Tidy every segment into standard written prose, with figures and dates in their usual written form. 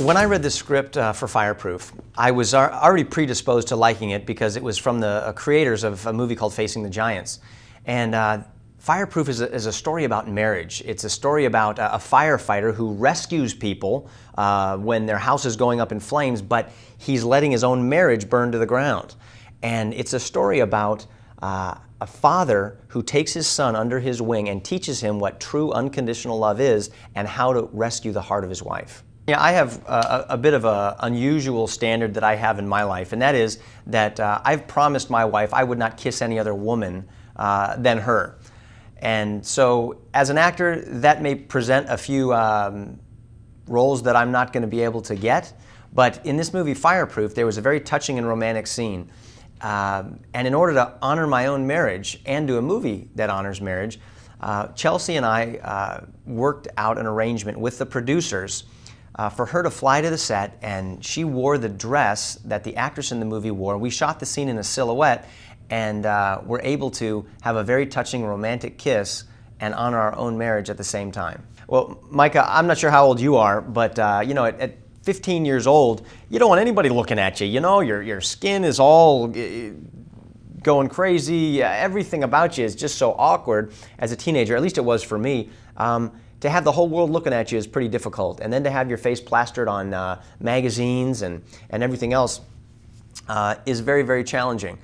When I read the script for Fireproof, I was already predisposed to liking it because it was from the creators of a movie called Facing the Giants. And Fireproof is a story about marriage. It's a story about a firefighter who rescues people when their house is going up in flames, but he's letting his own marriage burn to the ground. And it's a story about a father who takes his son under his wing and teaches him what true unconditional love is and how to rescue the heart of his wife. Yeah, I have a bit of an unusual standard that I have in my life, and that is that I've promised my wife I would not kiss any other woman than her. And so as an actor, that may present a few roles that I'm not going to be able to get, but in this movie Fireproof, there was a very touching and romantic scene. And in order to honor my own marriage and do a movie that honors marriage, Chelsea and I worked out an arrangement with the producers for her to fly to the set, and she wore the dress that the actress in the movie wore. We shot the scene in a silhouette, and were able to have a very touching romantic kiss and honor our own marriage at the same time. Well, Micah, I'm not sure how old you are, but you know, at 15 years old, you don't want anybody looking at you. You know, your skin is all going crazy. Everything about you is just so awkward as a teenager. At least it was for me. To have the whole world looking at you is pretty difficult. And then to have your face plastered on magazines and everything else is very, very challenging.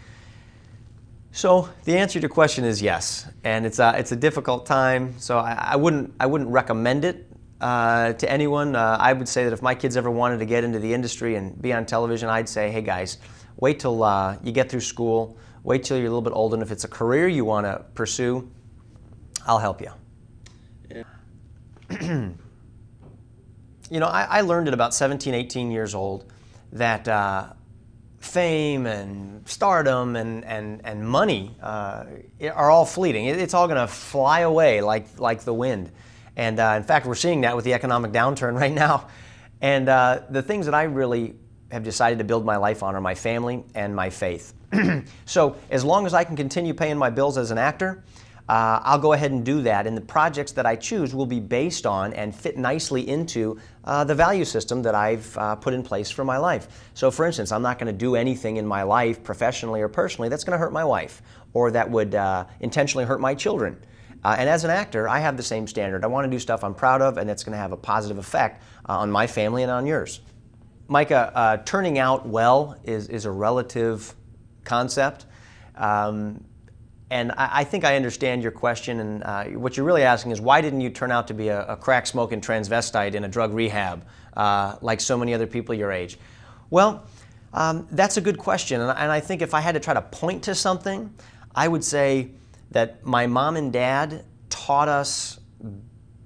So the answer to your question is yes, and it's a difficult time. So I wouldn't recommend it to anyone. I would say that if my kids ever wanted to get into the industry and be on television, I'd say, hey guys, wait till you get through school, wait till you're a little bit older, and if it's a career you want to pursue, I'll help you. Yeah. You know, I learned at about 17, 18 years old that fame and stardom and money are all fleeting. It's all going to fly away like the wind. And in fact, we're seeing that with the economic downturn right now. And the things that I really have decided to build my life on are my family and my faith. So as long as I can continue paying my bills as an actor, I'll go ahead and do that, and the projects that I choose will be based on and fit nicely into the value system that I've put in place for my life. So for instance, I'm not going to do anything in my life, professionally or personally, that's going to hurt my wife, or that would intentionally hurt my children. And as an actor, I have the same standard. I want to do stuff I'm proud of, and that's going to have a positive effect on my family and on yours. Micah, turning out well is a relative concept. And I think I understand your question, and what you're really asking is why didn't you turn out to be a crack-smoking transvestite in a drug rehab like so many other people your age? Well, that's a good question, and I think if I had to try to point to something, I would say that my mom and dad taught us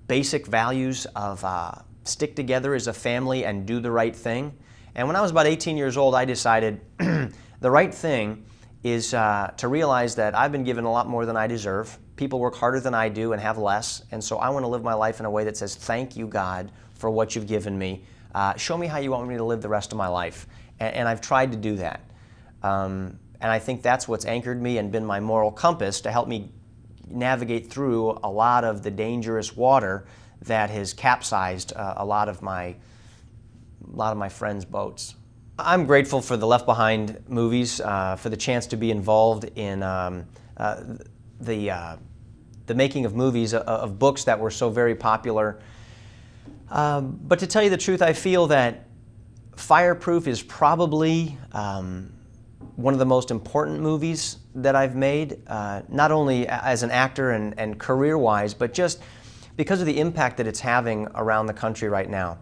basic values of stick together as a family and do the right thing. And when I was about 18 years old, I decided the right thing is to realize that I've been given a lot more than I deserve. People work harder than I do and have less, and so I want to live my life in a way that says, thank you, God, for what you've given me. Show me how you want me to live the rest of my life. And I've tried to do that. And I think that's what's anchored me and been my moral compass to help me navigate through a lot of the dangerous water that has capsized a lot of my friends' boats. I'm grateful for the Left Behind movies, for the chance to be involved in the making of movies, of books that were so very popular. But to tell you the truth, I feel that Fireproof is probably one of the most important movies that I've made, not only as an actor and career-wise, but just because of the impact that it's having around the country right now.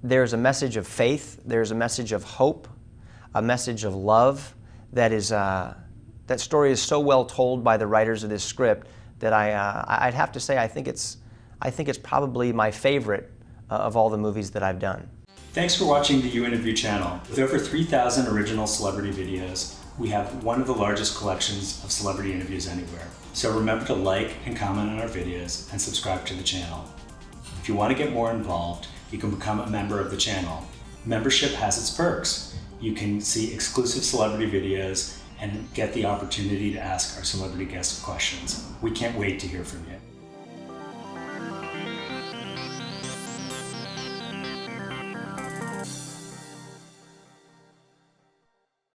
There's a message of faith, there's a message of hope, a message of love that story is so well told by the writers of this script that I'd have to say I think it's probably my favorite of all the movies that I've done. Thanks for watching the You Interview channel. With over 3,000 original celebrity videos, we have one of the largest collections of celebrity interviews anywhere. So remember to like and comment on our videos and subscribe to the channel. If you want to get more involved, you can become a member of the channel. Membership has its perks. You can see exclusive celebrity videos and get the opportunity to ask our celebrity guests questions. We can't wait to hear from you.